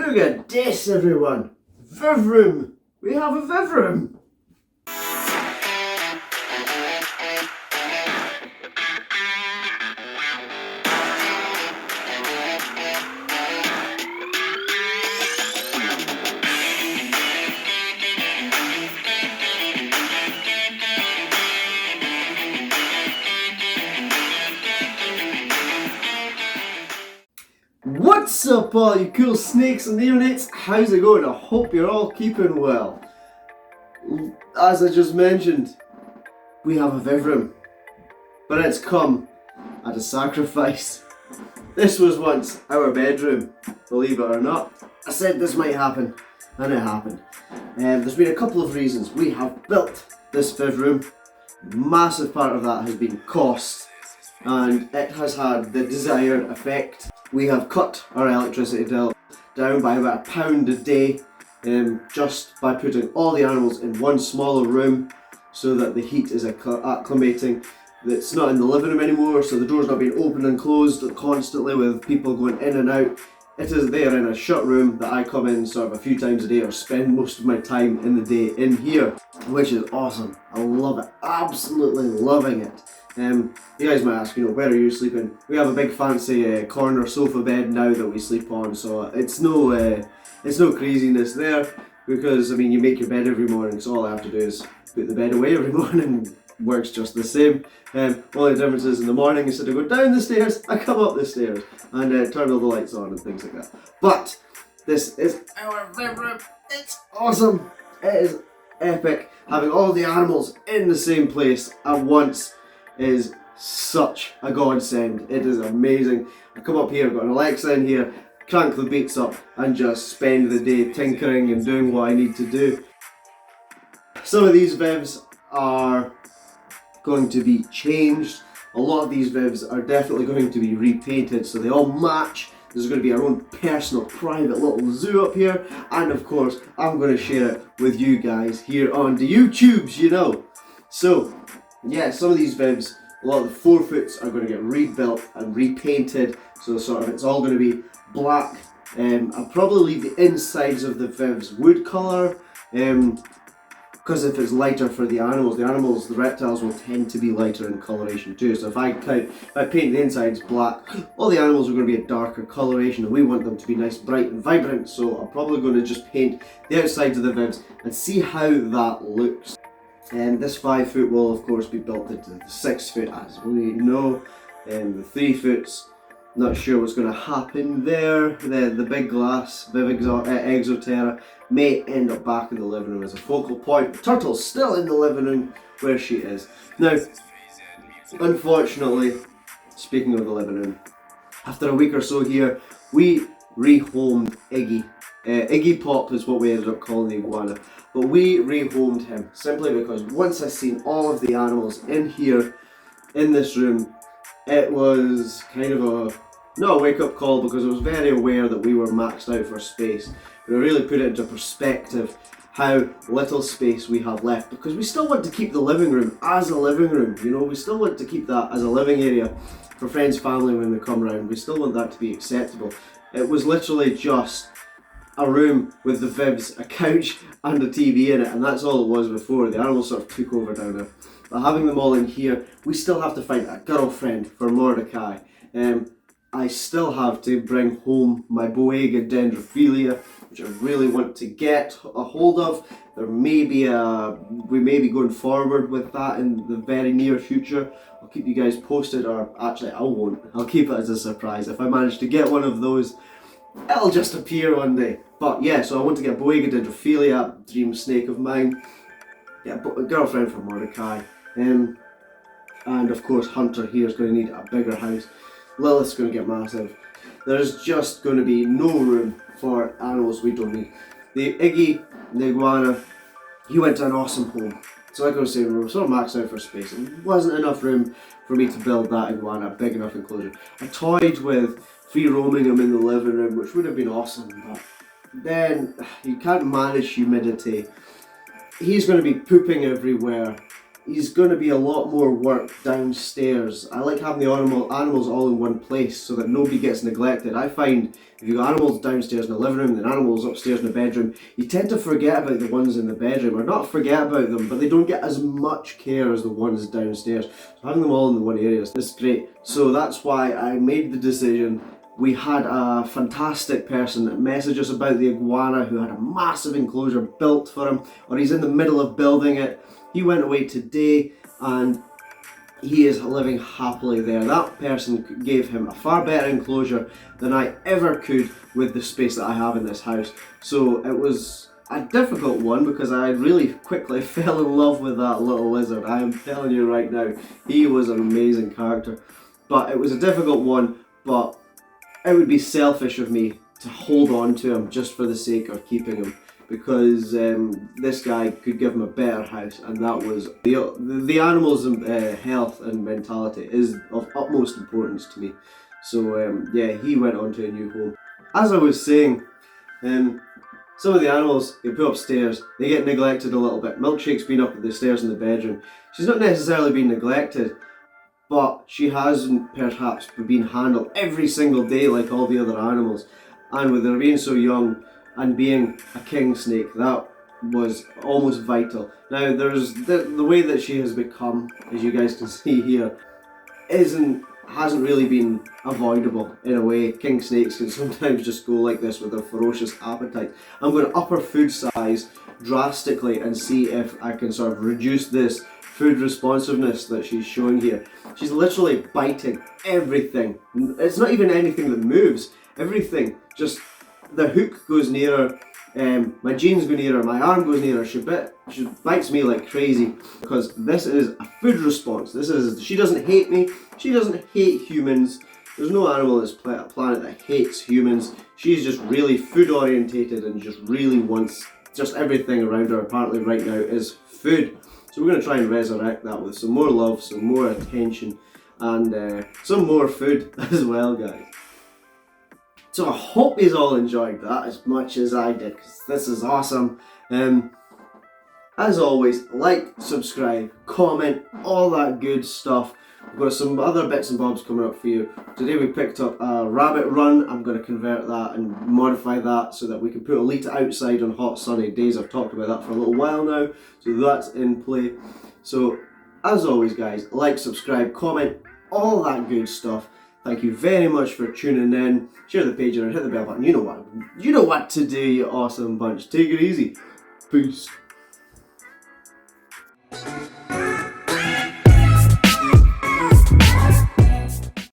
Look at this, everyone! Vivroom! We have a Vivroom! What's up all you cool snakes and neonates? How's it going? I hope you're all keeping well. As I just mentioned, we have a Vivroom, but it's come at a sacrifice. This was once our bedroom, believe it or not. I said this might happen, and it happened. There's been a couple of reasons. We have built this Vivroom. Massive part of that has been cost, and it has had the desired effect. We have cut our electricity bill down by about £1 a day just by putting all the animals in one smaller room so that the heat is acclimating. It's not in the living room anymore, so the door's not being opened and closed constantly with people going in and out. It is there in a shut room that I come in sort of a few times a day or spend most of my time in the day in here, which is awesome. I love it, absolutely loving it. You guys might ask, where are you sleeping? We have a big fancy corner sofa bed now that we sleep on, so it's no craziness there, because you make your bed every morning, so all I have to do is put the bed away every morning. Works just the same. Only difference is in the morning, instead of going down the stairs, I come up the stairs and turn all the lights on and things like that. But this is our Vivroom. It's awesome. It is epic. Having all the animals in the same place at once is such a godsend. It is amazing. I come up here, I've got an Alexa in here, crank the beats up and just spend the day tinkering and doing what I need to do. Some of these Vivs are going to be changed. A lot of these Vivs are definitely going to be repainted so they all match. There's going to be our own personal private little zoo up here, and of course I'm going to share it with you guys here on the YouTubes, So yeah, some of these Vivs, a lot of the forefoots are going to get rebuilt and repainted, so it's all going to be black. I'll probably leave the insides of the Vivs wood colour, because if it's lighter for the animals, the reptiles will tend to be lighter in coloration too. So if I paint the insides black, all the animals are going to be a darker coloration, and we want them to be nice, bright and vibrant, so I'm probably going to just paint the outsides of the Vivs and see how that looks. And this 5 foot will of course be built into the 6 foot, as we know, and the 3 foots, not sure what's going to happen there. The big glass Viv Exoterra may end up back in the living room as a focal point. The turtle's still in the living room where she is. Now, unfortunately, speaking of the living room, after a week or so here, we rehomed Iggy. Iggy Pop is what we ended up calling the iguana. But we rehomed him simply because once I seen all of the animals in here, in this room, it was kind of not a wake-up call, because I was very aware that we were maxed out for space. But it really put it into perspective how little space we have left, because we still want to keep the living room as a living room, we still want to keep that as a living area for friends, family when they come around. We still want that to be acceptable. It was literally just a room with the Vivs, a couch and a TV in it, and that's all it was before. The animals sort of took over down there. But having them all in here, we still have to find a girlfriend for Mordecai. I still have to bring home my Boega dendrophilia, which I really want to get a hold of. We may be going forward with that in the very near future. I'll keep you guys posted, or actually I won't. I'll keep it as a surprise. If I manage to get one of those, it'll just appear one day. But yeah, so I want to get Boega dendrophilia, dream snake of mine. Yeah, a girlfriend for Mordecai. And of course Hunter here is going to need a bigger house. Lilith's going to get massive. There's just going to be no room for animals we don't need. The Iggy, the iguana, he went to an awesome home. So like I was saying, we were sort of maxed out for space. There wasn't enough room for me to build that iguana a big enough enclosure. I toyed with free roaming him in the living room, which would have been awesome, but then you can't manage humidity. He's going to be pooping everywhere. he's going to be a lot more work downstairs. I like having the animals all in one place so that nobody gets neglected. I find if you've got animals downstairs in the living room and animals upstairs in the bedroom, you tend to forget about the ones in the bedroom, or not forget about them, but they don't get as much care as the ones downstairs. So having them all in the one area is great. So that's why I made the decision. We had a fantastic person message us about the iguana who had a massive enclosure built for him, or he's in the middle of building it. He went away today and he is living happily there. That person gave him a far better enclosure than I ever could with the space that I have in this house. So it was a difficult one because I really quickly fell in love with that little lizard. I am telling you right now, he was an amazing character. But it was a difficult one, but it would be selfish of me to hold on to him just for the sake of keeping him, because this guy could give him a better house, and that was the animal's health and mentality is of utmost importance to me. So yeah, he went on to a new home. As I was saying, some of the animals get put upstairs, they get neglected a little bit. Milkshake's been up at the stairs in the bedroom. She's not necessarily been neglected, but she hasn't perhaps been handled every single day like all the other animals. And with her being so young and being a king snake, that was almost vital. Now there's the way that she has become, as you guys can see here, hasn't really been avoidable in a way. King snakes can sometimes just go like this with a ferocious appetite. I'm going to up her food size drastically and see if I can sort of reduce this food responsiveness that she's showing here. She's literally biting everything. It's not even anything that moves. Everything, just the hook goes near her, my jeans go near her, my arm goes near her. She bites me like crazy because this is a food response. She doesn't hate me. She doesn't hate humans. There's no animal on this planet that hates humans. She's just really food orientated and just really wants just everything around her. Apparently right now is food. So we're going to try and resurrect that with some more love, some more attention, and some more food as well, guys. So I hope you all enjoyed that as much as I did, because this is awesome. As always, like, subscribe, comment, all that good stuff. We've got some other bits and bobs coming up for you. Today we picked up a rabbit run. I'm going to convert that and modify that so that we can put Alita outside on hot sunny days. I've talked about that for a little while now, so that's in play. So as always, guys, like, subscribe, comment, all that good stuff. Thank you very much for tuning in. Share the page and hit the bell button. You know what to do, you awesome bunch. Take it easy. Peace.